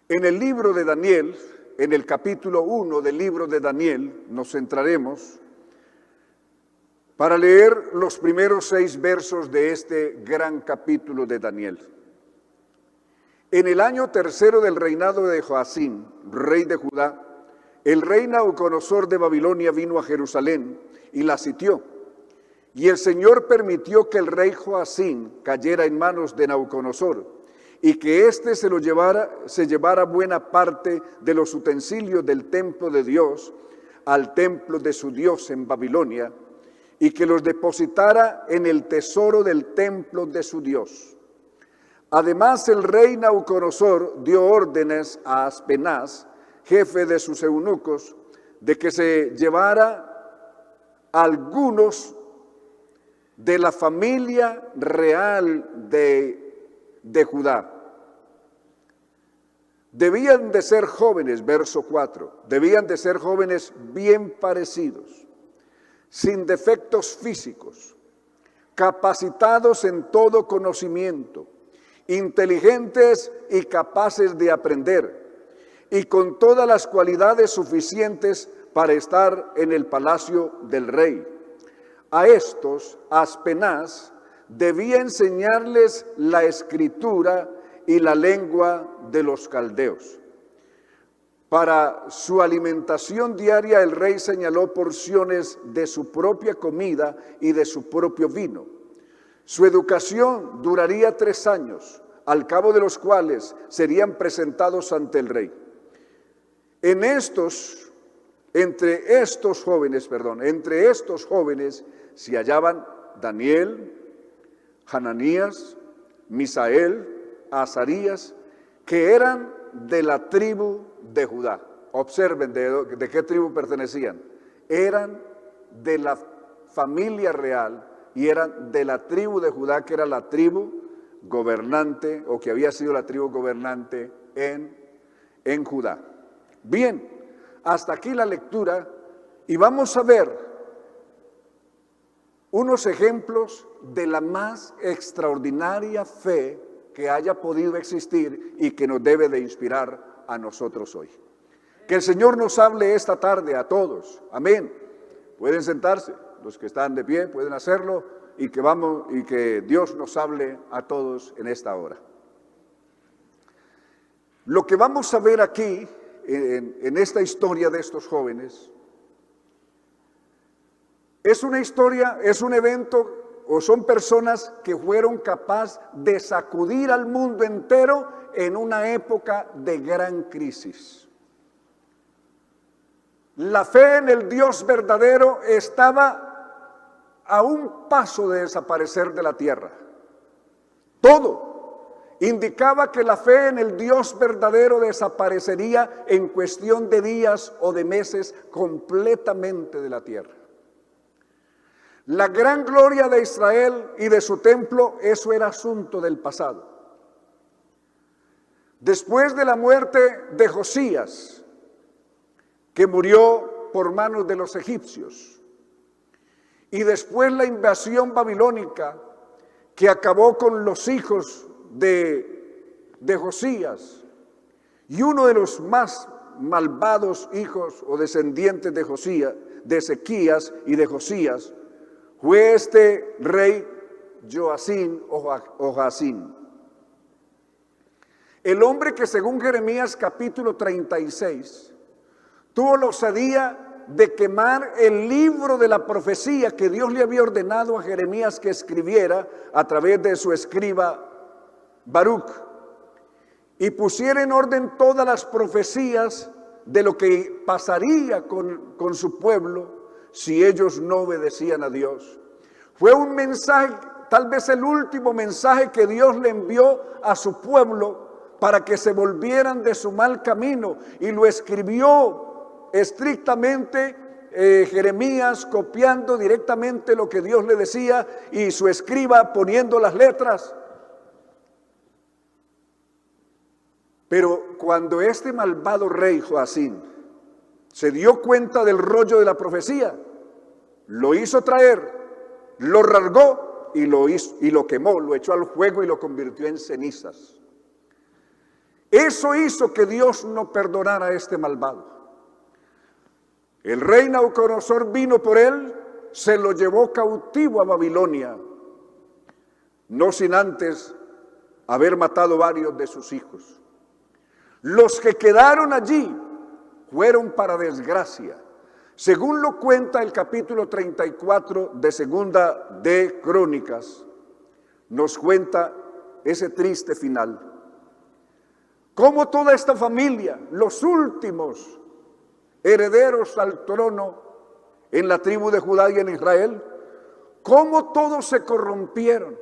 En el libro de Daniel, en el capítulo 1 del libro de Daniel, nos centraremos para leer los primeros 6 versos de este gran capítulo de Daniel. En el año 3 del reinado de Joacim, rey de Judá, el rey Nabucodonosor de Babilonia vino a Jerusalén y la sitió. Y el Señor permitió que el rey Joacim cayera en manos de Nabucodonosor y que éste se llevara buena parte de los utensilios del templo de Dios al templo de su Dios en Babilonia y que los depositara en el tesoro del templo de su Dios. Además, el rey Nabucodonosor dio órdenes a Aspenaz, jefe de sus eunucos, de que se llevara algunos de la familia real de Judá. Debían de ser jóvenes, verso 4, debían de ser jóvenes bien parecidos, sin defectos físicos, capacitados en todo conocimiento, inteligentes y capaces de aprender, y con todas las cualidades suficientes para estar en el palacio del rey. A estos, Aspenaz debía enseñarles la escritura y la lengua de los caldeos. Para su alimentación diaria, el rey señaló porciones de su propia comida y de su propio vino. Su educación duraría 3 años, al cabo de los cuales serían presentados ante el rey. Entre estos jóvenes se hallaban Daniel, Hananías, Misael, Azarías, que eran de la tribu de Judá. Observen de qué tribu pertenecían. Eran de la familia real y eran de la tribu de Judá, que era la tribu gobernante, o que había sido la tribu gobernante en Judá. Bien, hasta aquí la lectura y vamos a ver unos ejemplos de la más extraordinaria fe que haya podido existir y que nos debe de inspirar a nosotros hoy. Que el Señor nos hable esta tarde a todos. Amén. Pueden sentarse, los que están de pie pueden hacerlo y que Dios nos hable a todos en esta hora. Lo que vamos a ver aquí en esta historia de estos jóvenes es una historia, es un evento, o son personas que fueron capaces de sacudir al mundo entero en una época de gran crisis. La fe en el Dios verdadero estaba a un paso de desaparecer de la tierra. Todo indicaba que la fe en el Dios verdadero desaparecería en cuestión de días o de meses completamente de la tierra. La gran gloria de Israel y de su templo, eso era asunto del pasado. Después de la muerte de Josías, que murió por manos de los egipcios, y después la invasión babilónica, que acabó con los hijos de Josías, y uno de los más malvados hijos o descendientes de Ezequías y de Josías, fue este rey Joacim o Joacim. El hombre que según Jeremías capítulo 36 tuvo la osadía de quemar el libro de la profecía que Dios le había ordenado a Jeremías que escribiera a través de su escriba Baruch, y pusiera en orden todas las profecías de lo que pasaría con su pueblo si ellos no obedecían a Dios. Fue un mensaje, tal vez el último mensaje que Dios le envió a su pueblo para que se volvieran de su mal camino, y lo escribió estrictamente Jeremías, copiando directamente lo que Dios le decía, y su escriba poniendo las letras. Pero cuando este malvado rey Joacim se dio cuenta del rollo de la profecía, lo hizo traer, lo rasgó y lo quemó, lo echó al fuego y lo convirtió en cenizas. Eso hizo que Dios no perdonara a este malvado. El rey Nabucodonosor vino por él, se lo llevó cautivo a Babilonia, no sin antes haber matado varios de sus hijos. Los que quedaron allí fueron para desgracia, según lo cuenta el capítulo 34 de Segunda de Crónicas. Nos cuenta ese triste final. Cómo toda esta familia, los últimos herederos al trono en la tribu de Judá y en Israel, cómo todos se corrompieron,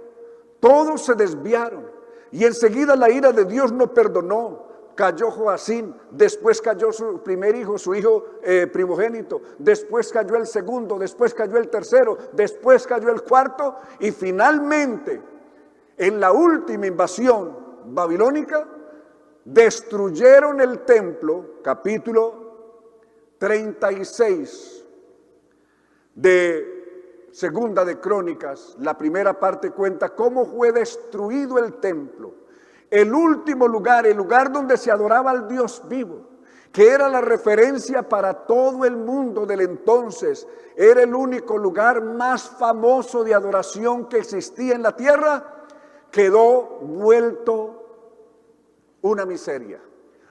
todos se desviaron, y enseguida la ira de Dios no perdonó. Cayó Joacín, después cayó su primer hijo, su hijo primogénito, después cayó el segundo, después cayó el tercero, después cayó el cuarto, y finalmente, en la última invasión babilónica, destruyeron el templo, capítulo 36 de Segunda de Crónicas. La primera parte cuenta cómo fue destruido el templo, el último lugar, el lugar donde se adoraba al Dios vivo, que era la referencia para todo el mundo del entonces. Era el único lugar más famoso de adoración que existía en la tierra. Quedó vuelto una miseria.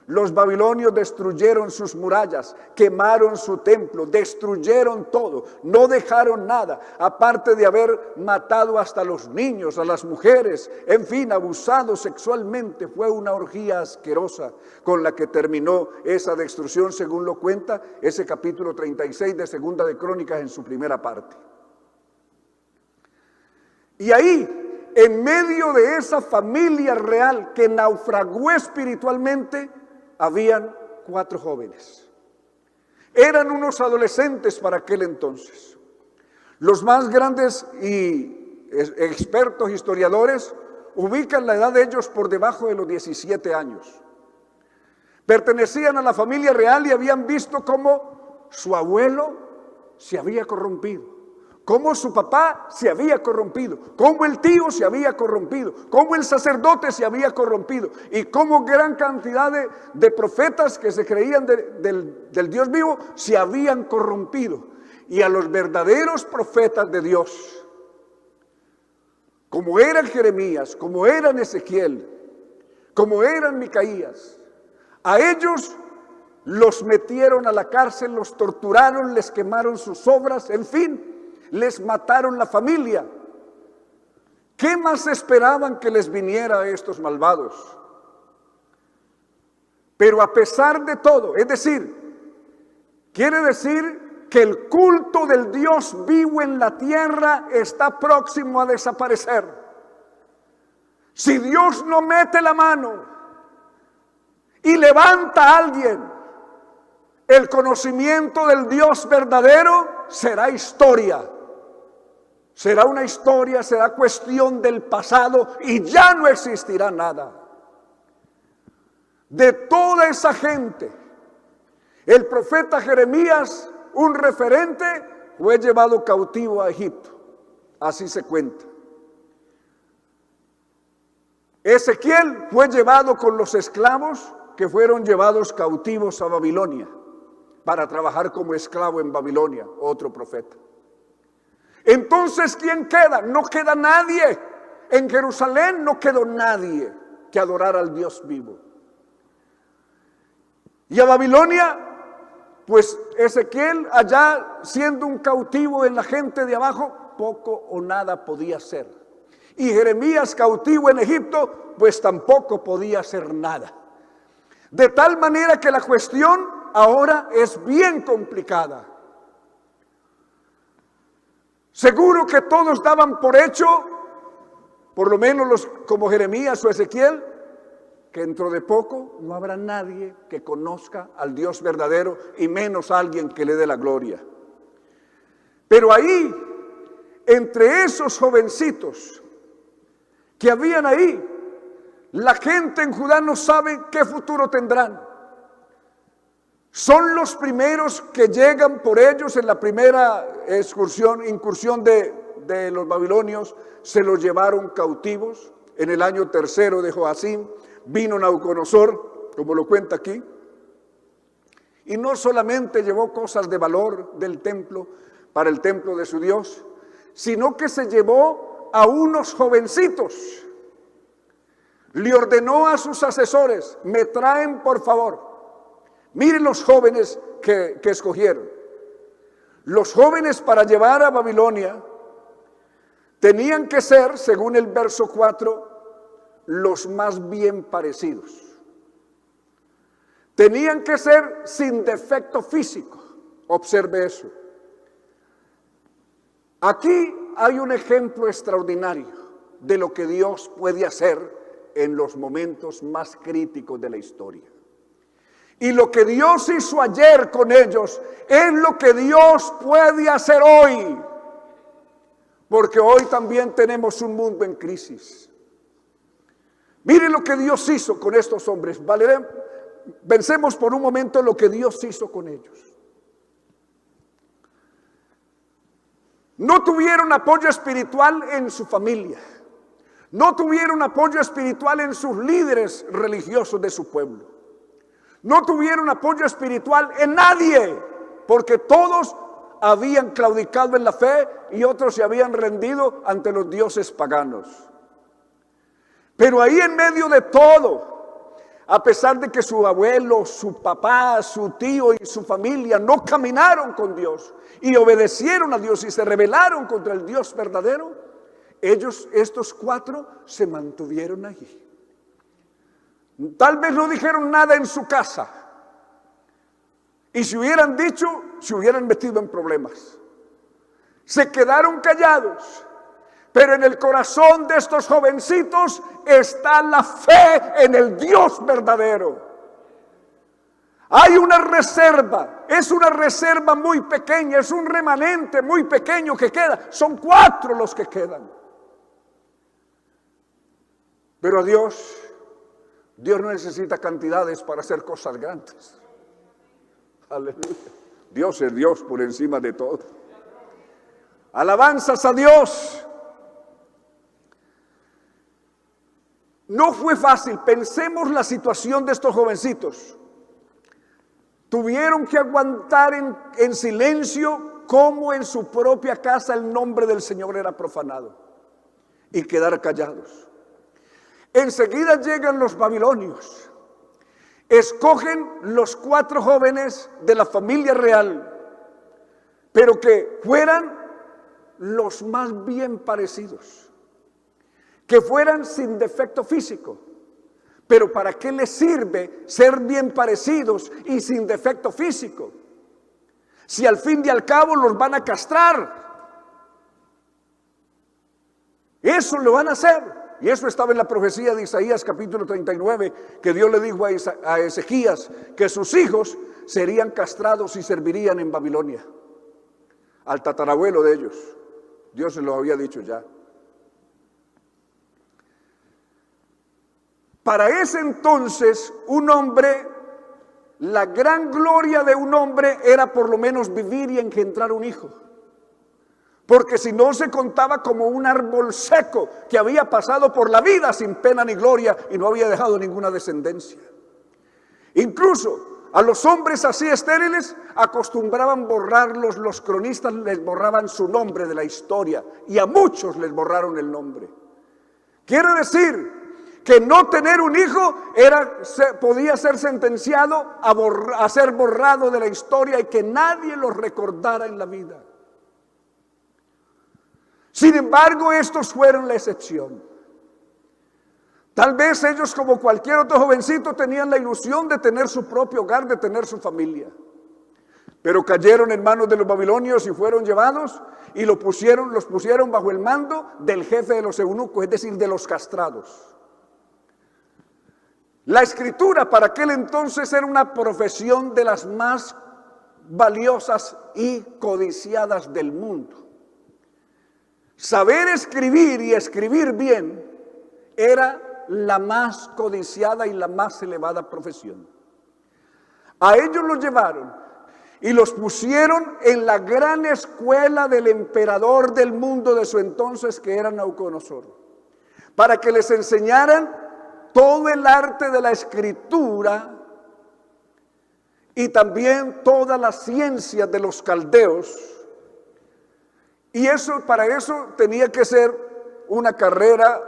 Los babilonios destruyeron sus murallas, quemaron su templo, destruyeron todo, no dejaron nada, aparte de haber matado hasta los niños, a las mujeres, en fin, abusado sexualmente. Fue una orgía asquerosa con la que terminó esa destrucción, según lo cuenta ese capítulo 36 de Segunda de Crónicas en su primera parte. Y ahí, en medio de esa familia real que naufragó espiritualmente, habían 4 jóvenes. Eran unos adolescentes para aquel entonces. Los más grandes y expertos historiadores ubican la edad de ellos por debajo de los 17 años. Pertenecían a la familia real y habían visto cómo su abuelo se había corrompido, cómo su papá se había corrompido, cómo el tío se había corrompido, cómo el sacerdote se había corrompido, y cómo gran cantidad de profetas que se creían del Dios vivo se habían corrompido. Y a los verdaderos profetas de Dios, como eran Jeremías, como eran Ezequiel, como eran Micaías, a ellos los metieron a la cárcel, los torturaron, les quemaron sus obras, en fin, les mataron la familia. ¿Qué más esperaban que les viniera a estos malvados? Pero a pesar de todo, es decir, quiere decir que el culto del Dios vivo en la tierra está próximo a desaparecer. Si Dios no mete la mano y levanta a alguien, el conocimiento del Dios verdadero será historia. Será una historia, será cuestión del pasado y ya no existirá nada. De toda esa gente, el profeta Jeremías, un referente, fue llevado cautivo a Egipto. Así se cuenta. Ezequiel fue llevado con los esclavos que fueron llevados cautivos a Babilonia para trabajar como esclavo en Babilonia, otro profeta. Entonces, ¿quién queda? No queda nadie. En Jerusalén no quedó nadie que adorara al Dios vivo. Y a Babilonia, pues Ezequiel, allá siendo un cautivo en la gente de abajo, poco o nada podía hacer. Y Jeremías, cautivo en Egipto, pues tampoco podía hacer nada. De tal manera que la cuestión ahora es bien complicada. Seguro que todos daban por hecho, por lo menos los como Jeremías o Ezequiel, que dentro de poco no habrá nadie que conozca al Dios verdadero y menos alguien que le dé la gloria. Pero ahí, entre esos jovencitos que habían ahí, la gente en Judá no sabe qué futuro tendrán. Son los primeros que llegan por ellos en la primera incursión de los babilonios. Se los llevaron cautivos en el año 3 de Joacim. vino Nabucodonosor, como lo cuenta aquí, y no solamente llevó cosas de valor del templo para el templo de su Dios, sino que se llevó a unos jovencitos. Le ordenó a sus asesores: me traen por favor. Miren los jóvenes que escogieron. Los jóvenes para llevar a Babilonia tenían que ser, según el verso 4, los más bien parecidos. Tenían que ser sin defecto físico. Observe eso. Aquí hay un ejemplo extraordinario de lo que Dios puede hacer en los momentos más críticos de la historia. Y lo que Dios hizo ayer con ellos es lo que Dios puede hacer hoy. Porque hoy también tenemos un mundo en crisis. Miren lo que Dios hizo con estos hombres. Pensemos por un momento lo que Dios hizo con ellos. No tuvieron apoyo espiritual en su familia. No tuvieron apoyo espiritual en sus líderes religiosos de su pueblo. No tuvieron apoyo espiritual en nadie, porque todos habían claudicado en la fe y otros se habían rendido ante los dioses paganos. Pero ahí en medio de todo, a pesar de que su abuelo, su papá, su tío y su familia no caminaron con Dios y obedecieron a Dios y se rebelaron contra el Dios verdadero, estos 4 se mantuvieron allí. Tal vez no dijeron nada en su casa, y si hubieran dicho, se hubieran metido en problemas. Se quedaron callados, pero en el corazón de estos jovencitos está la fe en el Dios verdadero. Hay una reserva, es una reserva muy pequeña, es un remanente muy pequeño que queda. Son 4 los que quedan. Pero Dios no necesita cantidades para hacer cosas grandes. Aleluya. Dios es Dios por encima de todo. Alabanzas a Dios. No fue fácil. Pensemos la situación de estos jovencitos. Tuvieron que aguantar en silencio cómo en su propia casa el nombre del Señor era profanado y quedar callados. Enseguida llegan los babilonios, escogen los 4 jóvenes de la familia real, pero que fueran los más bien parecidos, que fueran sin defecto físico. Pero ¿para qué les sirve ser bien parecidos y sin defecto físico? Si al fin y al cabo los van a castrar. Eso lo van a hacer. Y eso estaba en la profecía de Isaías capítulo 39, que Dios le dijo a Ezequías que sus hijos serían castrados y servirían en Babilonia. Al tatarabuelo de ellos. Dios se lo había dicho ya. Para ese entonces, un hombre, la gran gloria de un hombre era por lo menos vivir y engendrar un hijo. Porque si no, se contaba como un árbol seco que había pasado por la vida sin pena ni gloria y no había dejado ninguna descendencia. Incluso a los hombres así estériles acostumbraban borrarlos, los cronistas les borraban su nombre de la historia y a muchos les borraron el nombre. Quiere decir que no tener un hijo podía ser sentenciado a ser borrado de la historia y que nadie los recordara en la vida. Sin embargo, estos fueron la excepción. Tal vez ellos, como cualquier otro jovencito, tenían la ilusión de tener su propio hogar, de tener su familia. Pero cayeron en manos de los babilonios y fueron llevados y los pusieron bajo el mando del jefe de los eunucos, es decir, de los castrados. La escritura para aquel entonces era una profesión de las más valiosas y codiciadas del mundo. Saber escribir y escribir bien era la más codiciada y la más elevada profesión. A ellos los llevaron y los pusieron en la gran escuela del emperador del mundo de su entonces, que era Nabucodonosor, para que les enseñaran todo el arte de la escritura y también toda la ciencia de los caldeos. Y para eso tenía que ser una carrera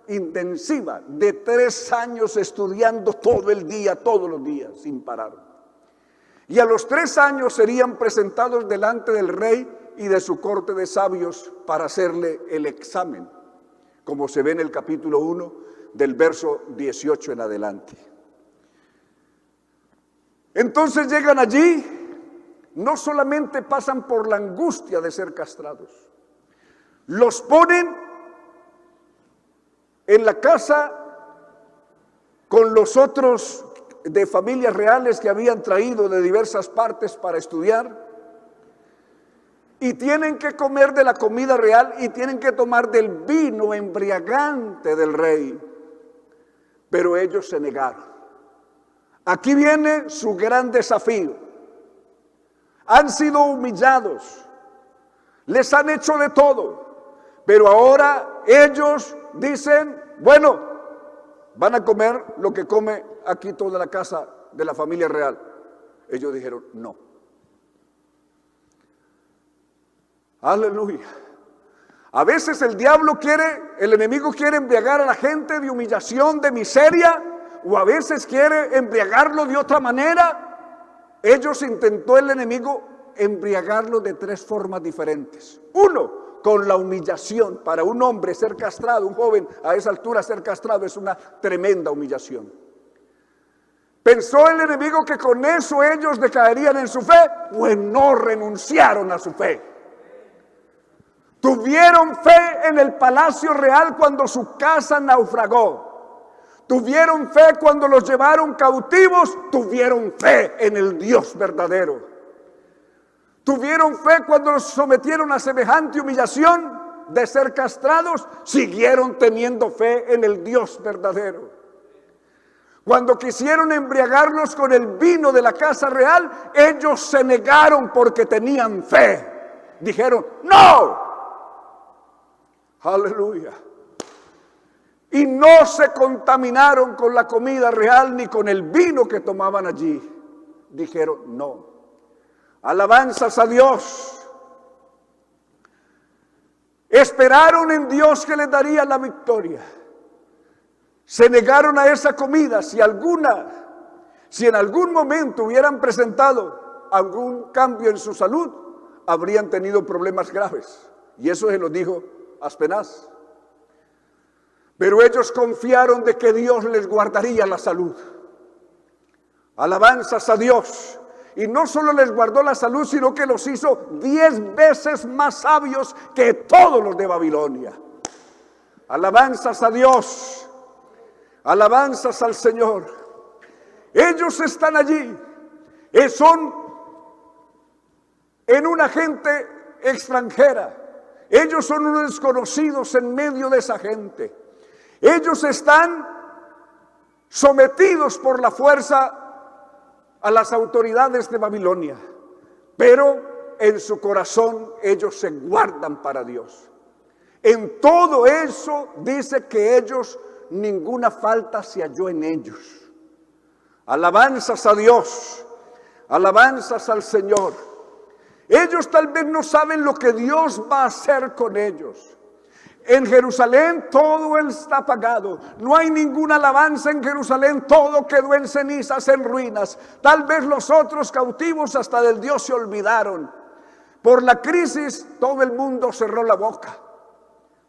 intensiva de 3 años estudiando todo el día, todos los días, sin parar. Y a los 3 años serían presentados delante del rey y de su corte de sabios para hacerle el examen, como se ve en el capítulo 1 del verso 18 en adelante. Entonces llegan allí, no solamente pasan por la angustia de ser castrados, los ponen en la casa con los otros de familias reales que habían traído de diversas partes para estudiar, y tienen que comer de la comida real y tienen que tomar del vino embriagante del rey, pero ellos se negaron. Aquí viene su gran desafío. Han sido humillados, les han hecho de todo, pero ahora ellos dicen, bueno, van a comer lo que come aquí toda la casa de la familia real. Ellos dijeron, no. Aleluya. A veces el enemigo quiere embriagar a la gente de humillación, de miseria, o a veces quiere embriagarlo de otra manera. El enemigo embriagarlo de 3 formas diferentes. 1, con la humillación. Para un hombre ser castrado, un joven a esa altura ser castrado es una tremenda humillación. ¿Pensó el enemigo que con eso ellos decaerían en su fe? Pues no renunciaron a su fe. Tuvieron fe en el palacio real cuando su casa naufragó. Tuvieron fe cuando los llevaron cautivos. Tuvieron fe en el Dios verdadero. Tuvieron fe cuando los sometieron a semejante humillación de ser castrados. Siguieron teniendo fe en el Dios verdadero. Cuando quisieron embriagarlos con el vino de la casa real, ellos se negaron porque tenían fe. Dijeron, ¡no! Aleluya. Y no se contaminaron con la comida real ni con el vino que tomaban allí. Dijeron no. Alabanzas a Dios. Esperaron en Dios que les daría la victoria. Se negaron a esa comida. Si en algún momento hubieran presentado algún cambio en su salud, habrían tenido problemas graves. Y eso se lo dijo Aspenaz. Pero ellos confiaron de que Dios les guardaría la salud. Alabanzas a Dios. Y no solo les guardó la salud, sino que los hizo 10 veces más sabios que todos los de Babilonia. Alabanzas a Dios. Alabanzas al Señor. Ellos están allí. Son en una gente extranjera. Ellos son unos desconocidos en medio de esa gente. Ellos están sometidos por la fuerza a las autoridades de Babilonia, pero en su corazón ellos se guardan para Dios. En todo eso dice que ellos, ninguna falta se halló en ellos. Alabanzas a Dios, alabanzas al Señor. Ellos tal vez no saben lo que Dios va a hacer con ellos. En Jerusalén todo está apagado. No hay ninguna alabanza en Jerusalén. Todo quedó en cenizas, en ruinas. Tal vez los otros cautivos hasta del Dios se olvidaron. Por la crisis todo el mundo cerró la boca.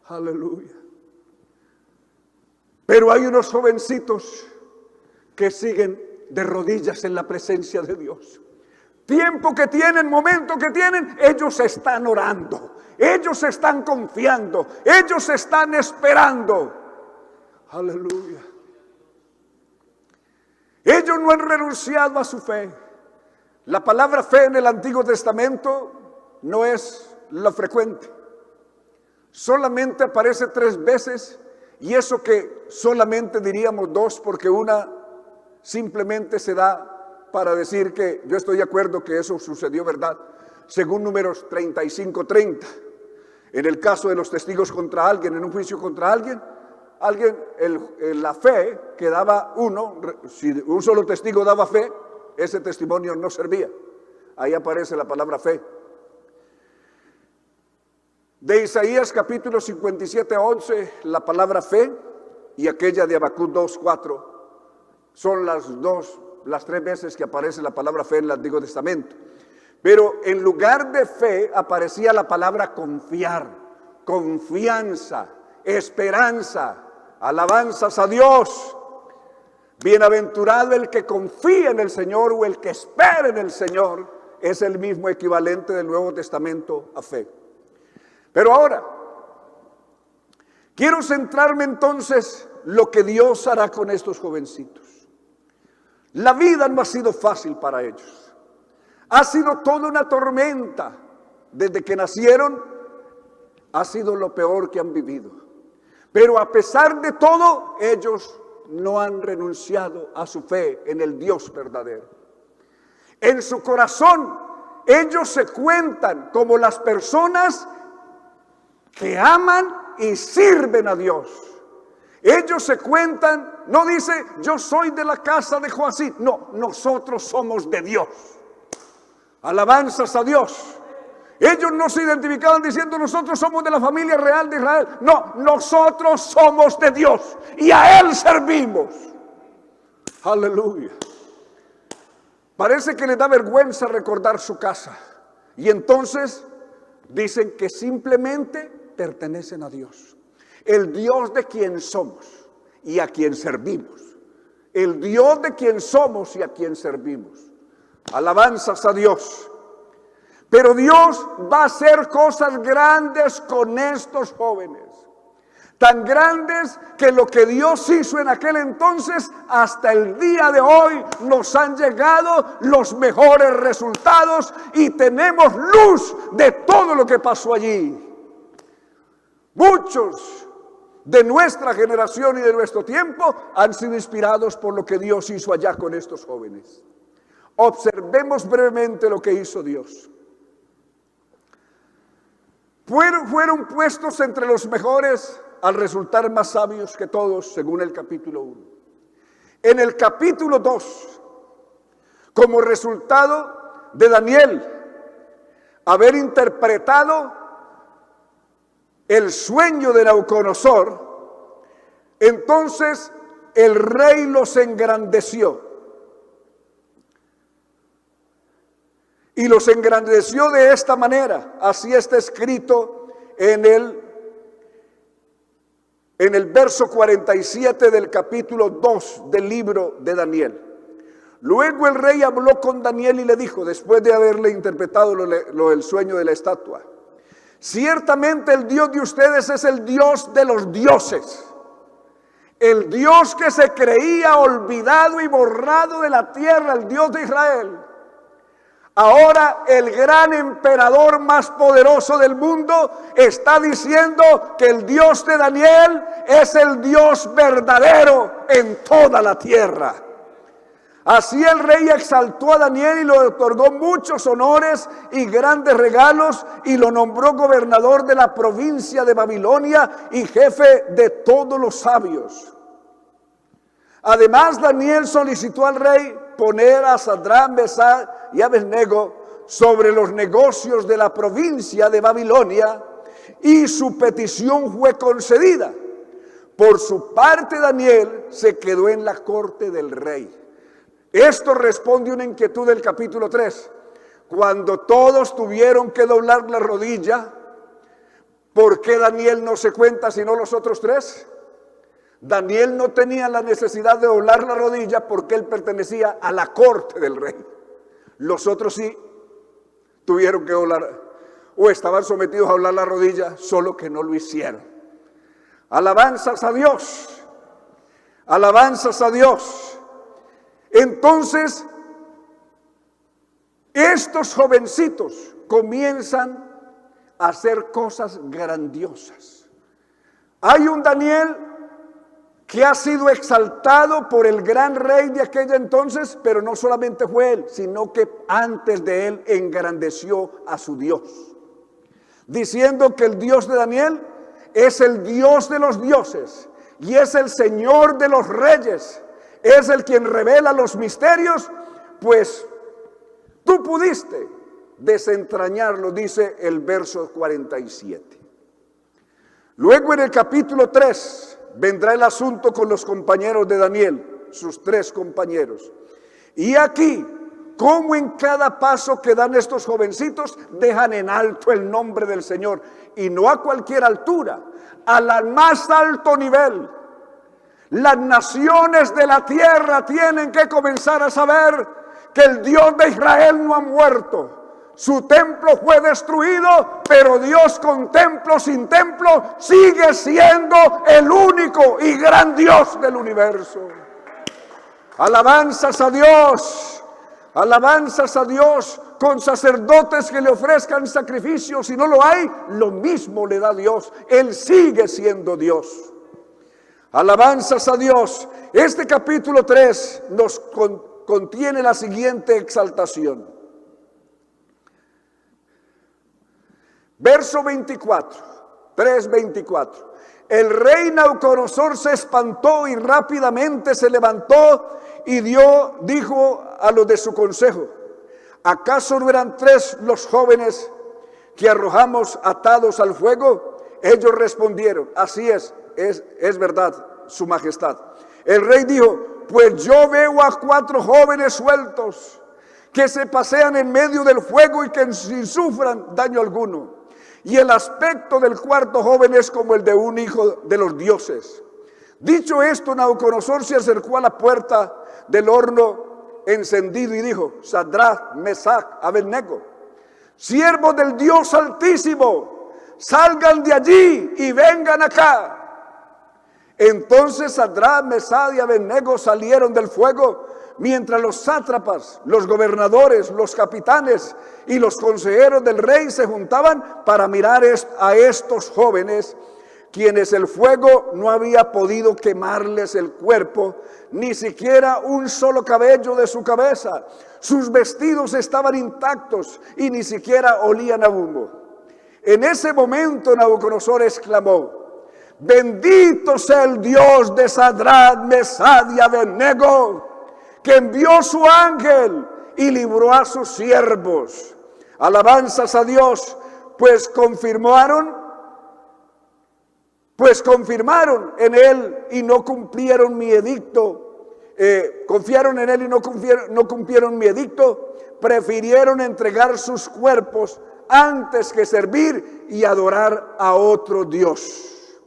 Aleluya. Pero hay unos jovencitos que siguen de rodillas en la presencia de Dios. Tiempo que tienen, momento que tienen, ellos están orando. Ellos están confiando, ellos están esperando. Aleluya. Ellos no han renunciado a su fe. La palabra fe en el Antiguo Testamento no es lo frecuente. Solamente aparece 3 veces, y eso que solamente diríamos 2, porque una simplemente se da para decir que yo estoy de acuerdo que eso sucedió, ¿verdad? Según Números 35:30. En el caso de los testigos contra alguien, en un juicio contra alguien, la fe que daba uno, si un solo testigo daba fe, ese testimonio no servía. Ahí aparece la palabra fe. De Isaías capítulo 57:11, la palabra fe, y aquella de Habacuc 2:4, son las tres veces que aparece la palabra fe en el Antiguo Testamento. Pero en lugar de fe aparecía la palabra confiar, confianza, esperanza, alabanzas a Dios. Bienaventurado el que confía en el Señor o el que espera en el Señor, es el mismo equivalente del Nuevo Testamento a fe. Pero ahora, quiero centrarme entonces lo que Dios hará con estos jovencitos. La vida no ha sido fácil para ellos. Ha sido toda una tormenta. Desde que nacieron, ha sido lo peor que han vivido. Pero a pesar de todo, ellos no han renunciado a su fe en el Dios verdadero. En su corazón, ellos se cuentan como las personas que aman y sirven a Dios. Ellos se cuentan, no dice yo soy de la casa de Joacim, no, nosotros somos de Dios. Alabanzas a Dios. Ellos no se identificaban diciendo nosotros somos de la familia real de Israel, no, nosotros somos de Dios y a Él servimos. Aleluya. Parece que les da vergüenza recordar su casa y entonces dicen que simplemente pertenecen a Dios, el Dios de quien somos y a quien servimos, el Dios de quien somos y a quien servimos. Alabanzas a Dios. Pero Dios va a hacer cosas grandes con estos jóvenes, tan grandes que lo que Dios hizo en aquel entonces hasta el día de hoy nos han llegado los mejores resultados y tenemos luz de todo lo que pasó allí. Muchos de nuestra generación y de nuestro tiempo han sido inspirados por lo que Dios hizo allá con estos jóvenes. Observemos brevemente lo que hizo Dios. Fueron puestos entre los mejores al resultar más sabios que todos, según el capítulo 1. En el capítulo 2, como resultado de Daniel haber interpretado el sueño de Nabucodonosor, entonces el rey los engrandeció. Y los engrandeció de esta manera. Así está escrito en el verso 47 del capítulo 2 del libro de Daniel. Luego el rey habló con Daniel y le dijo, después de haberle interpretado el sueño de la estatua: ciertamente el Dios de ustedes es el Dios de los dioses, el Dios que se creía olvidado y borrado de la tierra, el Dios de Israel. Ahora el gran emperador más poderoso del mundo está diciendo que el Dios de Daniel es el Dios verdadero en toda la tierra. Así el rey exaltó a Daniel y le otorgó muchos honores y grandes regalos y lo nombró gobernador de la provincia de Babilonia y jefe de todos los sabios. Además, Daniel solicitó al rey poner a Sadrach, Mesach y Abednego sobre los negocios de la provincia de Babilonia, y su petición fue concedida. Por su parte, Daniel se quedó en la corte del rey. Esto responde a una inquietud del capítulo 3. Cuando todos tuvieron que doblar la rodilla, ¿por qué Daniel no se cuenta sino los otros tres? Daniel no tenía la necesidad de doblar la rodilla porque él pertenecía a la corte del rey. Los otros sí tuvieron que doblar o estaban sometidos a doblar la rodilla, solo que no lo hicieron. Alabanzas a Dios, alabanzas a Dios. Entonces, estos jovencitos comienzan a hacer cosas grandiosas. Hay un Daniel que ha sido exaltado por el gran rey de aquella entonces, pero no solamente fue él, sino que antes de él engrandeció a su Dios, diciendo que el Dios de Daniel es el Dios de los dioses y es el Señor de los reyes, es el quien revela los misterios, pues tú pudiste desentrañarlo, dice el verso 47. Luego en el capítulo 3 vendrá el asunto con los compañeros de Daniel, sus 3 compañeros. Y aquí, como en cada paso que dan estos jovencitos, dejan en alto el nombre del Señor. Y no a cualquier altura, al más alto nivel. Las naciones de la tierra tienen que comenzar a saber que el Dios de Israel no ha muerto. Su templo fue destruido, pero Dios con templo, sin templo, sigue siendo el único y gran Dios del universo. Alabanzas a Dios, alabanzas a Dios, con sacerdotes que le ofrezcan sacrificios. Si no lo hay, lo mismo le da Dios. Él sigue siendo Dios. Alabanzas a Dios. Este capítulo 3 nos contiene la siguiente exaltación. Verso 24, 3:24. El rey Nabucodonosor se espantó y rápidamente se levantó y dijo a los de su consejo: ¿acaso no eran 3 los jóvenes que arrojamos atados al fuego? Ellos respondieron: así es verdad, su majestad. El rey dijo: pues yo veo a 4 jóvenes sueltos que se pasean en medio del fuego y que sin sufran daño alguno. Y el aspecto del 4.º joven es como el de un hijo de los dioses. Dicho esto, Nabucodonosor se acercó a la puerta del horno encendido y dijo: Sadrach, Mesach, Abednego, siervos del Dios Altísimo, salgan de allí y vengan acá. Entonces Sadrach, Mesach y Abednego salieron del fuego, mientras los sátrapas, los gobernadores, los capitanes y los consejeros del rey se juntaban para mirar a estos jóvenes, quienes el fuego no había podido quemarles el cuerpo, ni siquiera un solo cabello de su cabeza. Sus vestidos estaban intactos y ni siquiera olían a humo. En ese momento Nabucodonosor exclamó: bendito sea el Dios de Sadrach, Mesach y Abednego, que envió su ángel y libró a sus siervos. Alabanzas a Dios, pues confirmaron en él y no cumplieron mi edicto. Confiaron en él y no cumplieron mi edicto. Prefirieron entregar sus cuerpos antes que servir y adorar a otro Dios.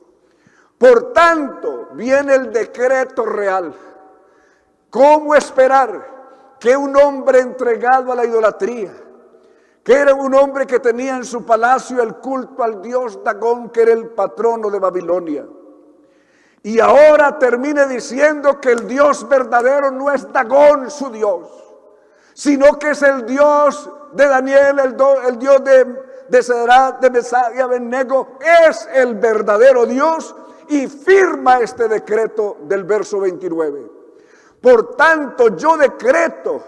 Por tanto, viene el decreto real. ¿Cómo esperar que un hombre entregado a la idolatría, que era un hombre que tenía en su palacio el culto al dios Dagón, que era el patrono de Babilonia, y ahora termine diciendo que el Dios verdadero no es Dagón su Dios, sino que es el Dios de Daniel, el Dios de Sadrach, de Mesach y Abednego, es el verdadero Dios, y firma este decreto del verso 29. Por tanto, yo decreto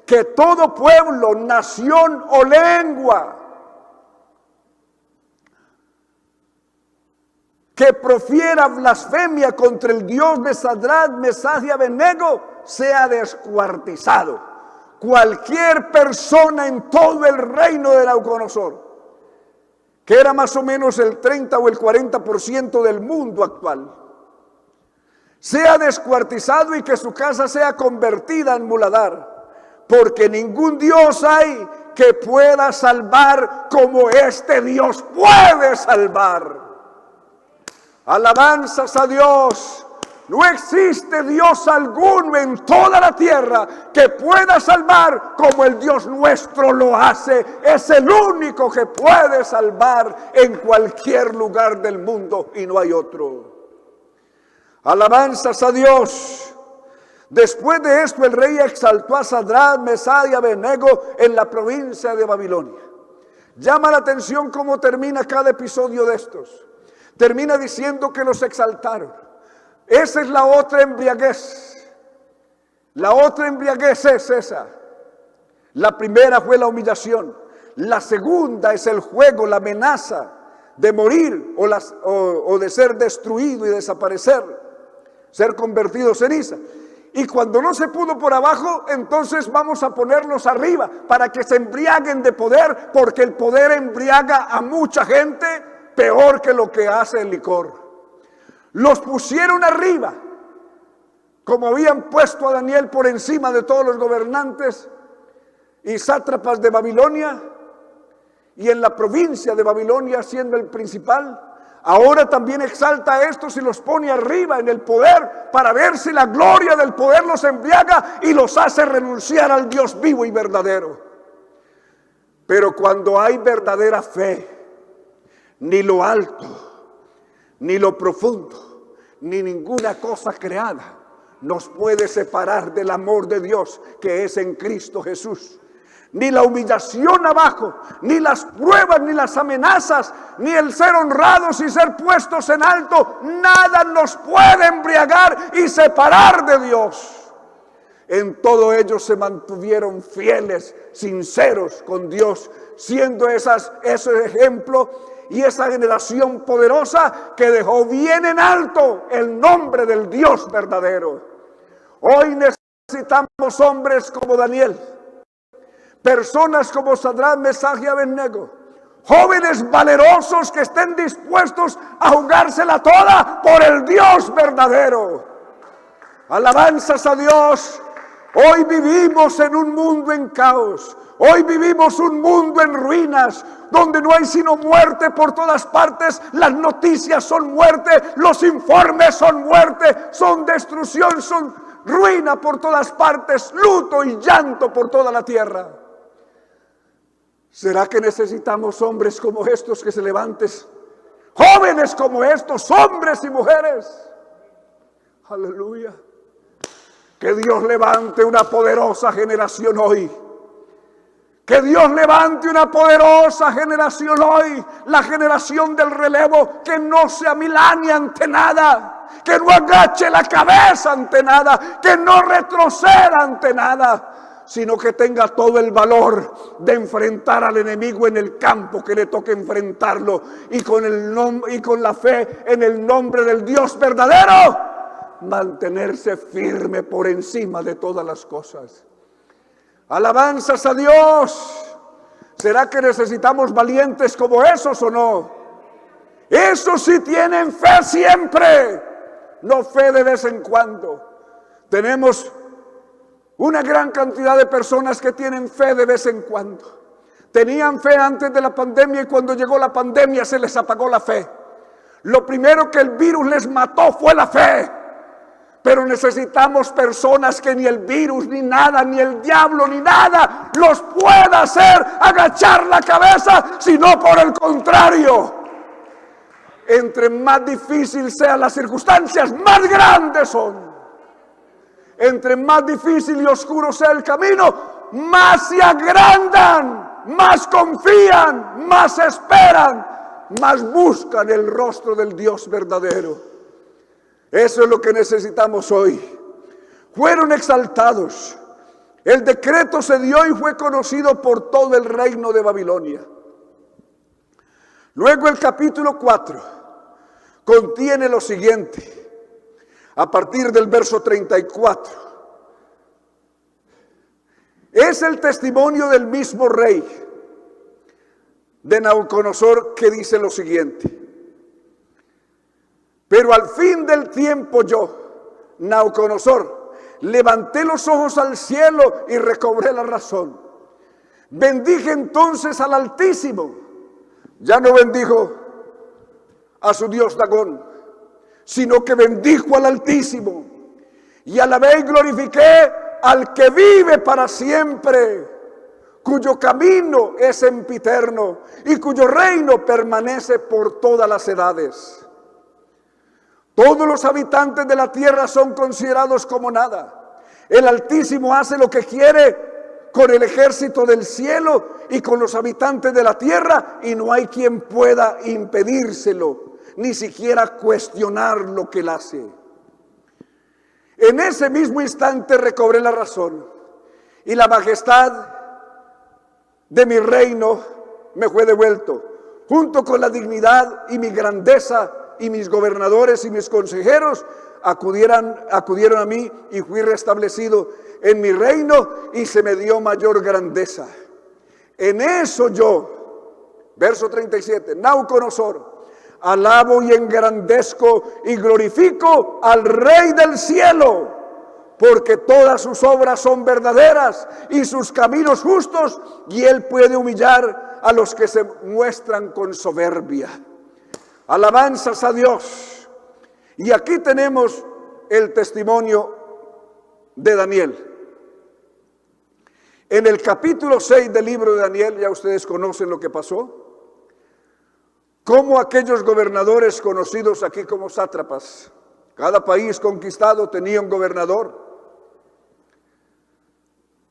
que todo pueblo, nación o lengua que profiera blasfemia contra el Dios de Sadrach, Mesach y Abednego sea descuartizado. Cualquier persona en todo el reino de Nabucodonosor, que era más o menos el 30 o el 40% del mundo actual, sea descuartizado y que su casa sea convertida en muladar, porque ningún Dios hay que pueda salvar como este Dios puede salvar. Alabanzas a Dios. No existe Dios alguno en toda la tierra que pueda salvar como el Dios nuestro lo hace. Es el único que puede salvar en cualquier lugar del mundo y no hay otro. Alabanzas a Dios. Después de esto el rey exaltó a Sadrach, Mesach y Abednego en la provincia de Babilonia. Llama la atención cómo termina cada episodio de estos. Termina diciendo que los exaltaron. Esa es la otra embriaguez. La otra embriaguez es esa. La primera fue la humillación. La segunda es el juego, la amenaza de morir o de ser destruido y desaparecer. ser convertidos ceniza. Y cuando no se pudo por abajo, entonces vamos a ponerlos arriba para que se embriaguen de poder, porque el poder embriaga a mucha gente peor que lo que hace el licor. Los pusieron arriba, como habían puesto a Daniel por encima de todos los gobernantes y sátrapas de Babilonia, y en la provincia de Babilonia siendo el principal. Ahora también exalta a estos y los pone arriba en el poder para ver si la gloria del poder los embriaga y los hace renunciar al Dios vivo y verdadero. Pero cuando hay verdadera fe, ni lo alto, ni lo profundo, ni ninguna cosa creada nos puede separar del amor de Dios que es en Cristo Jesús. Ni la humillación abajo, ni las pruebas, ni las amenazas, ni el ser honrados y ser puestos en alto, nada nos puede embriagar y separar de Dios. En todo ellos se mantuvieron fieles, sinceros con Dios, siendo ese ejemplo y esa generación poderosa que dejó bien en alto el nombre del Dios verdadero. Hoy necesitamos hombres como Daniel, personas como Sadrach, Mesach y Abednego, jóvenes valerosos que estén dispuestos a jugársela toda por el Dios verdadero. Alabanzas a Dios. Hoy vivimos en un mundo en caos. Hoy vivimos un mundo en ruinas, donde no hay sino muerte por todas partes. Las noticias son muerte, los informes son muerte, son destrucción, son ruina por todas partes, luto y llanto por toda la tierra. ¿Será que necesitamos hombres como estos que se levanten? Jóvenes como estos, hombres y mujeres. Aleluya. Que Dios levante una poderosa generación hoy. Que Dios levante una poderosa generación hoy. La generación del relevo que no se amilane ante nada. Que no agache la cabeza ante nada. Que no retroceda ante nada, sino que tenga todo el valor de enfrentar al enemigo en el campo que le toque enfrentarlo, y con la fe en el nombre del Dios verdadero, mantenerse firme por encima de todas las cosas. Alabanzas a Dios. ¿Será que necesitamos valientes como esos o no? Esos sí tienen fe siempre, no fe de vez en cuando. Tenemos una gran cantidad de personas que tienen fe de vez en cuando. Tenían fe antes de la pandemia y cuando llegó la pandemia se les apagó la fe. Lo primero que el virus les mató fue la fe. Pero necesitamos personas que ni el virus, ni nada, ni el diablo, ni nada los pueda hacer agachar la cabeza, sino por el contrario. Entre más difícil sean las circunstancias, más grandes son. Entre más difícil y oscuro sea el camino, más se agrandan, más confían, más esperan, más buscan el rostro del Dios verdadero. Eso es lo que necesitamos hoy. Fueron exaltados. El decreto se dio y fue conocido por todo el reino de Babilonia. Luego el capítulo 4 contiene lo siguiente. A partir del verso 34. Es el testimonio del mismo rey de Nabucodonosor que dice lo siguiente. Pero al fin del tiempo yo, Nabucodonosor, levanté los ojos al cielo y recobré la razón. Bendije entonces al Altísimo. Ya no bendijo a su dios Dagón, sino que bendijo al Altísimo. Y alabé y glorifiqué al que vive para siempre, cuyo camino es sempiterno y cuyo reino permanece por todas las edades. Todos los habitantes de la tierra son considerados como nada. El Altísimo hace lo que quiere con el ejército del cielo y con los habitantes de la tierra, y no hay quien pueda impedírselo, ni siquiera cuestionar lo que él hace. En ese mismo instante recobré la razón, y la majestad de mi reino me fue devuelto, junto con la dignidad y mi grandeza, y mis gobernadores y mis consejeros acudieron a mí y fui restablecido en mi reino y se me dio mayor grandeza. En eso yo, verso 37, Nabucodonosor, alabo y engrandezco y glorifico al Rey del cielo, porque todas sus obras son verdaderas y sus caminos justos, y él puede humillar a los que se muestran con soberbia. Alabanzas a Dios. Y aquí tenemos el testimonio de Daniel. En el capítulo 6 del libro de Daniel, ya ustedes conocen lo que pasó. Cómo aquellos gobernadores conocidos aquí como sátrapas, cada país conquistado tenía un gobernador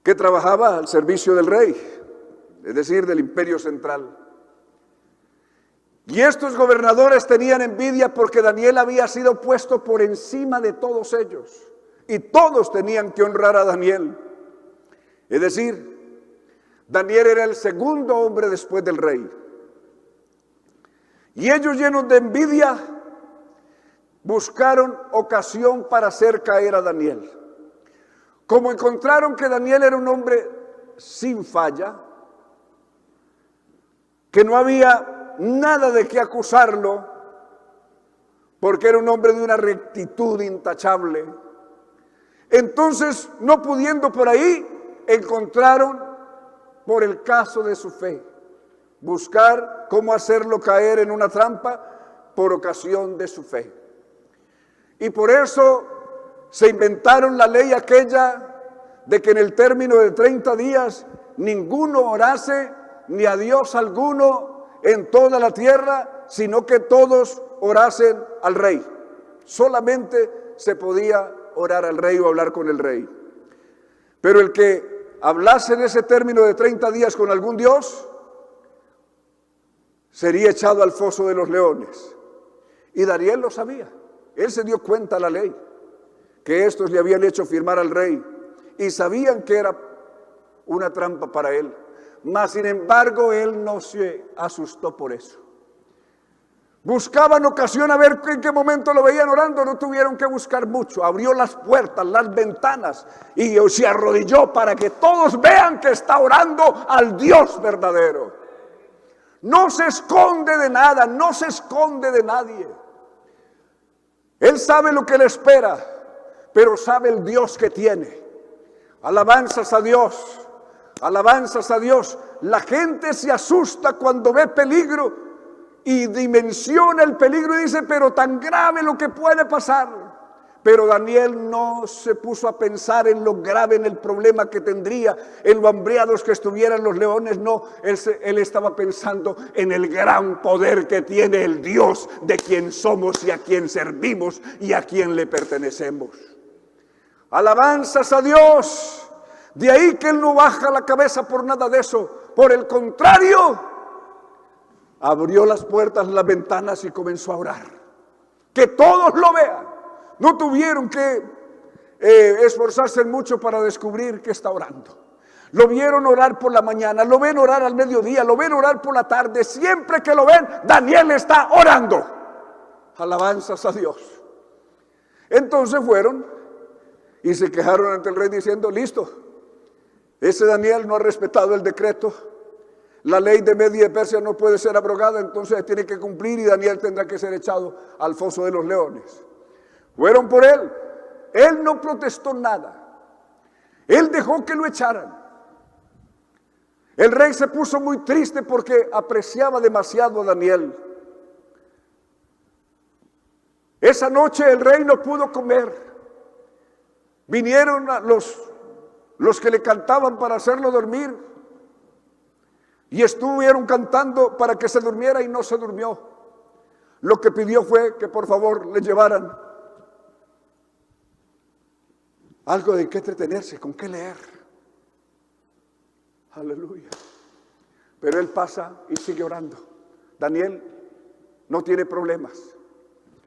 que trabajaba al servicio del rey, es decir, del imperio central. Y estos gobernadores tenían envidia porque Daniel había sido puesto por encima de todos ellos. Y todos tenían que honrar a Daniel. Es decir, Daniel era el segundo hombre después del rey. Y ellos, llenos de envidia, buscaron ocasión para hacer caer a Daniel. Como encontraron que Daniel era un hombre sin falla, que no había nada de qué acusarlo, porque era un hombre de una rectitud intachable, entonces, no pudiendo por ahí, encontraron por el caso de su fe, buscar cómo hacerlo caer en una trampa por ocasión de su fe. Y por eso se inventaron la ley aquella de que en el término de 30 días ninguno orase ni a Dios alguno en toda la tierra, sino que todos orasen al rey. Solamente se podía orar al rey o hablar con el rey. Pero el que hablase en ese término de 30 días con algún Dios, sería echado al foso de los leones. Y Daniel lo sabía. Él se dio cuenta de la ley, que estos le habían hecho firmar al rey, y sabían que era una trampa para él. Mas, sin embargo, él no se asustó por eso. Buscaban ocasión a ver en qué momento lo veían orando. No tuvieron que buscar mucho. Abrió las puertas, las ventanas y se arrodilló para que todos vean que está orando al Dios verdadero. No se esconde de nada, no se esconde de nadie. Él sabe lo que le espera, pero sabe el Dios que tiene. Alabanzas a Dios, alabanzas a Dios. La gente se asusta cuando ve peligro y dimensiona el peligro y dice, pero tan grave lo que puede pasar. Pero Daniel no se puso a pensar en lo grave, en el problema que tendría, en lo hambriados que estuvieran los leones. No, él estaba pensando en el gran poder que tiene el Dios de quien somos y a quien servimos y a quien le pertenecemos. Alabanzas a Dios. De ahí que él no baja la cabeza por nada de eso. Por el contrario, abrió las puertas, las ventanas y comenzó a orar. Que todos lo vean. No tuvieron que esforzarse mucho para descubrir que está orando. Lo vieron orar por la mañana, lo ven orar al mediodía, lo ven orar por la tarde. Siempre que lo ven, Daniel está orando. Alabanzas a Dios. Entonces fueron y se quejaron ante el rey diciendo, listo, ese Daniel no ha respetado el decreto. La ley de Media y de Persia no puede ser abrogada, entonces tiene que cumplir y Daniel tendrá que ser echado al foso de los leones. Fueron por él. Él no protestó nada. Él dejó que lo echaran. El rey se puso muy triste porque apreciaba demasiado a Daniel. Esa noche el rey no pudo comer. Vinieron los que le cantaban para hacerlo dormir. Y estuvieron cantando para que se durmiera y no se durmió. Lo que pidió fue que por favor le llevaran algo de qué entretenerse, con qué leer. Aleluya. Pero él pasa y sigue orando. Daniel no tiene problemas.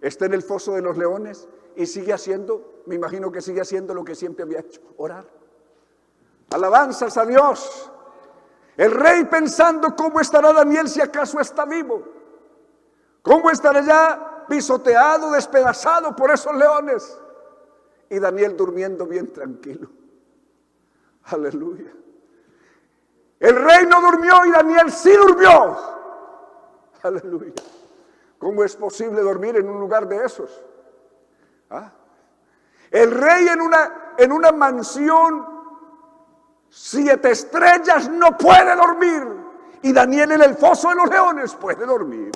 Está en el foso de los leones y sigue haciendo, me imagino que sigue haciendo lo que siempre había hecho, orar. Alabanzas a Dios. El rey pensando cómo estará Daniel si acaso está vivo. ¿Cómo estará ya pisoteado, despedazado por esos leones. Y Daniel durmiendo bien tranquilo. Aleluya. El rey no durmió y Daniel sí durmió. Aleluya. ¿Cómo es posible dormir en un lugar de esos? ¿Ah? El rey en una mansión 7 estrellas no puede dormir. Y Daniel en el foso de los leones puede dormir.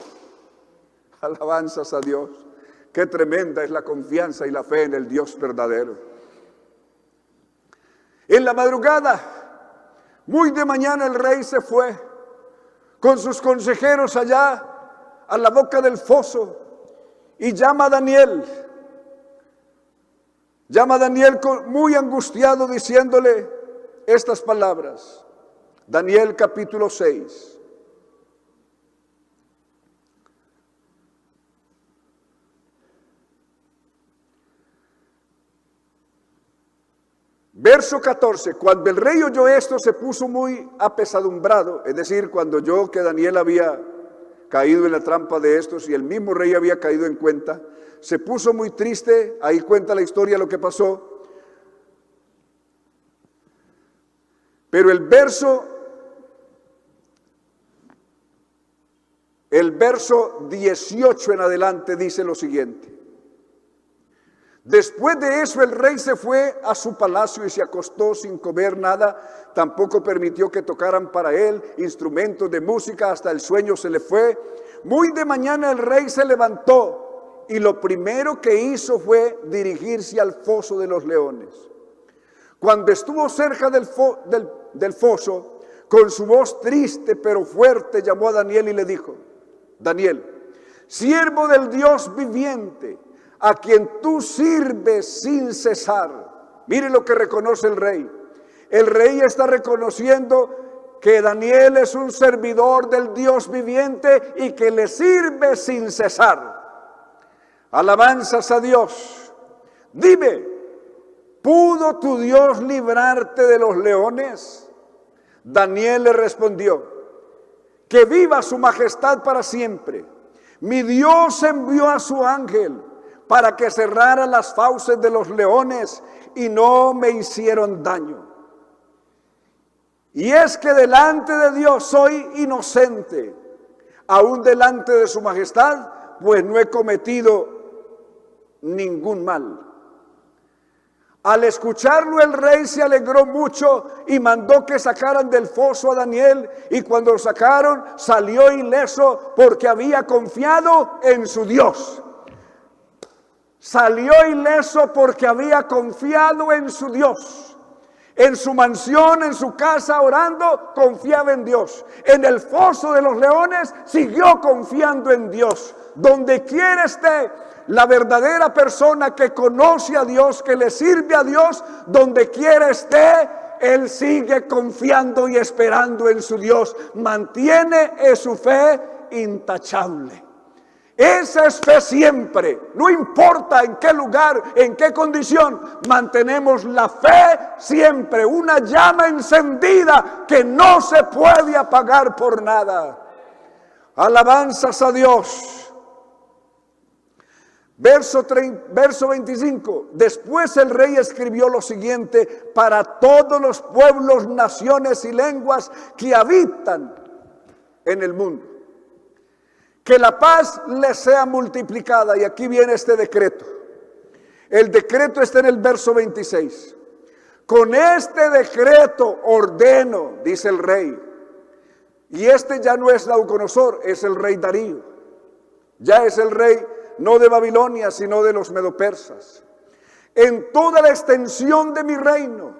Alabanzas a Dios. Qué tremenda es la confianza y la fe en el Dios verdadero. En la madrugada, muy de mañana, el rey se fue con sus consejeros allá a la boca del foso y llama a Daniel. Llama a Daniel muy angustiado diciéndole estas palabras. Daniel capítulo 6. Verso 14, cuando el rey oyó esto se puso muy apesadumbrado, es decir, cuando oyó que Daniel había caído en la trampa de estos y el mismo rey había caído en cuenta, se puso muy triste, ahí cuenta la historia lo que pasó. Pero el verso 18 en adelante dice lo siguiente. Después de eso el rey se fue a su palacio y se acostó sin comer nada, tampoco permitió que tocaran para él instrumentos de música, hasta el sueño se le fue. Muy de mañana el rey se levantó y lo primero que hizo fue dirigirse al foso de los leones. Cuando estuvo cerca del foso, con su voz triste pero fuerte llamó a Daniel y le dijo: Daniel, siervo del Dios viviente, a quien tú sirves sin cesar. Mire lo que reconoce el rey. El rey está reconociendo que Daniel es un servidor del Dios viviente y que le sirve sin cesar. Alabanzas a Dios. Dime, ¿pudo tu Dios librarte de los leones? Daniel le respondió: que viva su majestad para siempre. Mi Dios envió a su ángel para que cerrara las fauces de los leones y no me hicieron daño. Y es que delante de Dios soy inocente, aún delante de su majestad, pues no he cometido ningún mal. Al escucharlo el rey se alegró mucho y mandó que sacaran del foso a Daniel, y cuando lo sacaron salió ileso porque había confiado en su Dios. Salió ileso porque había confiado en su Dios. En su mansión, en su casa orando, confiaba en Dios. En el foso de los leones siguió confiando en Dios. Donde quiera esté la verdadera persona que conoce a Dios, que le sirve a Dios, donde quiera esté, él sigue confiando y esperando en su Dios. Mantiene su fe intachable. Esa es fe siempre, no importa en qué lugar, en qué condición, mantenemos la fe siempre, una llama encendida que no se puede apagar por nada. Alabanzas a Dios. Verso 25, después el rey escribió lo siguiente para todos los pueblos, naciones y lenguas que habitan en el mundo. Que la paz les sea multiplicada. Y aquí viene este decreto. El decreto está en el verso 26. Con este decreto ordeno, dice el rey. Y este ya no es Nabucodonosor, es el rey Darío. Ya es el rey no de Babilonia, sino de los medopersas. En toda la extensión de mi reino,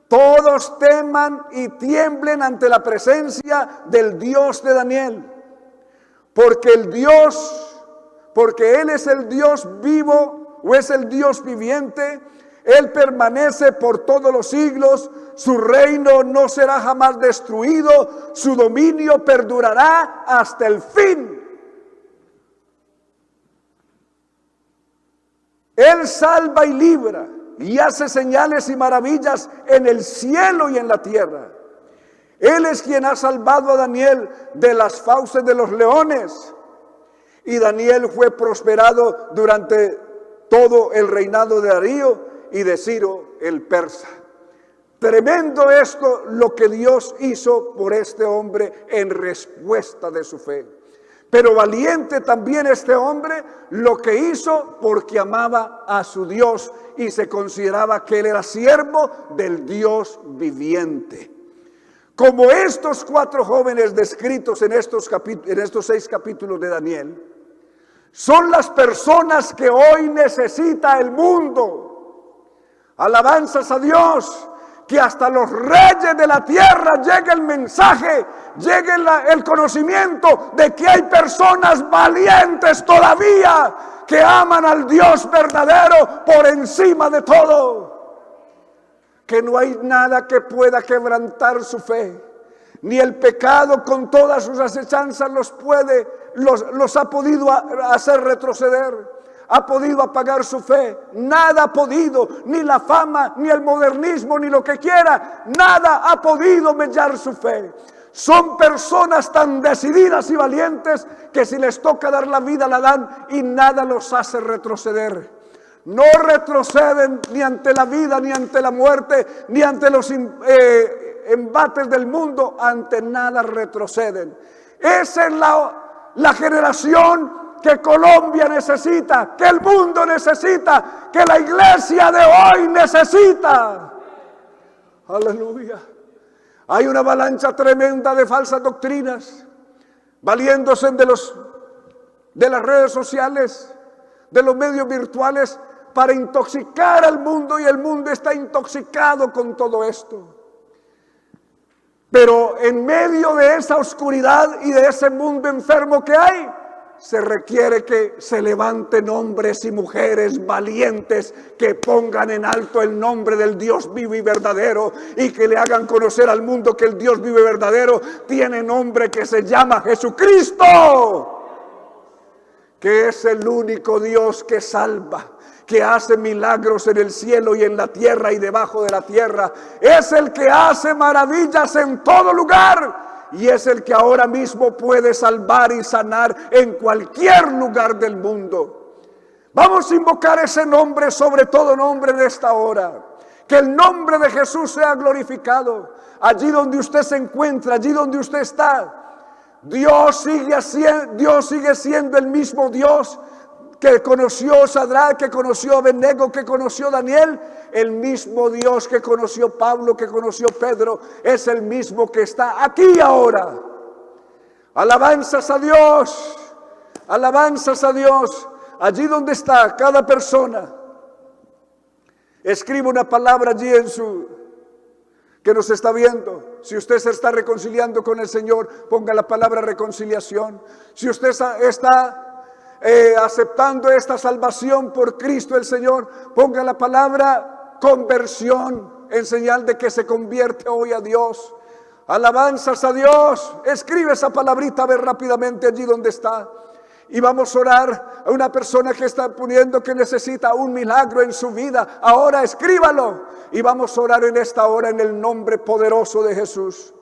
todos teman y tiemblen ante la presencia del Dios de Daniel. Porque Él es el Dios vivo, o es el Dios viviente. Él permanece por todos los siglos, su reino no será jamás destruido, su dominio perdurará hasta el fin. Él salva y libra y hace señales y maravillas en el cielo y en la tierra. Él es quien ha salvado a Daniel de las fauces de los leones. Y Daniel fue prosperado durante todo el reinado de Darío y de Ciro el persa. Tremendo esto lo que Dios hizo por este hombre en respuesta de su fe. Pero valiente también este hombre lo que hizo porque amaba a su Dios y se consideraba que él era siervo del Dios viviente. Como estos 4 jóvenes descritos en estos 6 capítulos de Daniel, son las personas que hoy necesita el mundo. Alabanzas a Dios. Que hasta los reyes de la tierra llegue el mensaje, llegue el conocimiento de que hay personas valientes todavía que aman al Dios verdadero por encima de todo. Que no hay nada que pueda quebrantar su fe, ni el pecado con todas sus acechanzas los ha podido hacer retroceder. Ha podido apagar su fe, nada ha podido, ni la fama, ni el modernismo, ni lo que quiera, nada ha podido mellar su fe. Son personas tan decididas y valientes que si les toca dar la vida la dan y nada los hace retroceder. No retroceden ni ante la vida, ni ante la muerte, ni ante los embates del mundo, ante nada retroceden. Esa es la generación que Colombia necesita, que el mundo necesita, que la iglesia de hoy necesita. Aleluya. Hay una avalancha tremenda de falsas doctrinas, valiéndose de las redes sociales, de los medios virtuales, para intoxicar al mundo, y el mundo está intoxicado con todo esto. Pero en medio de esa oscuridad y de ese mundo enfermo que hay, se requiere que se levanten hombres y mujeres valientes que pongan en alto el nombre del Dios vivo y verdadero y que le hagan conocer al mundo que el Dios vivo y verdadero tiene nombre que se llama Jesucristo, que es el único Dios que salva, que hace milagros en el cielo y en la tierra y debajo de la tierra. Es el que hace maravillas en todo lugar. Y es el que ahora mismo puede salvar y sanar en cualquier lugar del mundo. Vamos a invocar ese nombre sobre todo nombre en esta hora. Que el nombre de Jesús sea glorificado. Allí donde usted se encuentra, allí donde usted está. Dios sigue siendo el mismo Dios que conoció Sadrach, que conoció Abednego, que conoció Daniel. El mismo Dios que conoció Pablo, que conoció Pedro, es el mismo que está aquí ahora. Alabanzas a Dios, alabanzas a Dios. Allí donde está cada persona, escriba una palabra allí que nos está viendo. Si usted se está reconciliando con el Señor, ponga la palabra reconciliación. Si usted está aceptando esta salvación por Cristo el Señor, ponga la palabra conversión en señal de que se convierte hoy a Dios. Alabanzas a Dios. Escribe esa palabrita, a ver rápidamente allí donde está. Y vamos a orar a una persona que está poniendo que necesita un milagro en su vida. Ahora escríbalo. Y vamos a orar en esta hora en el nombre poderoso de Jesús.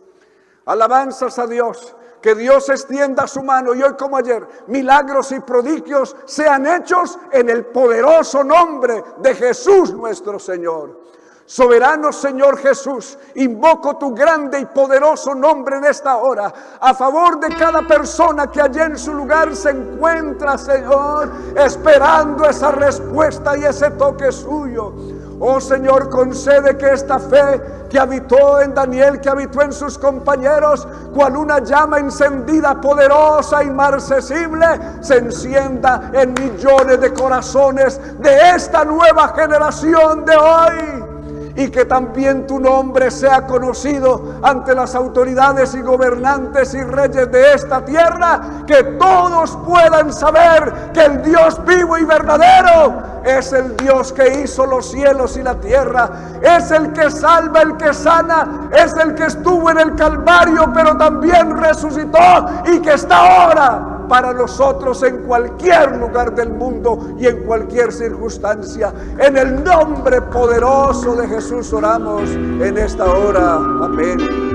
Alabanzas a Dios. Que Dios extienda su mano y hoy como ayer, milagros y prodigios sean hechos en el poderoso nombre de Jesús nuestro Señor. Soberano Señor Jesús, invoco tu grande y poderoso nombre en esta hora, a favor de cada persona que allí en su lugar se encuentra, Señor, esperando esa respuesta y ese toque suyo. Oh Señor, concede que esta fe que habitó en Daniel, que habitó en sus compañeros, cual una llama encendida, poderosa, inmarcesible, se encienda en millones de corazones de esta nueva generación de hoy. Y que también tu nombre sea conocido ante las autoridades y gobernantes y reyes de esta tierra, que todos puedan saber que el Dios vivo y verdadero es el Dios que hizo los cielos y la tierra, es el que salva, el que sana, es el que estuvo en el Calvario pero también resucitó y que está ahora para nosotros en cualquier lugar del mundo y en cualquier circunstancia. En el nombre poderoso de Jesús oramos en esta hora. Amén.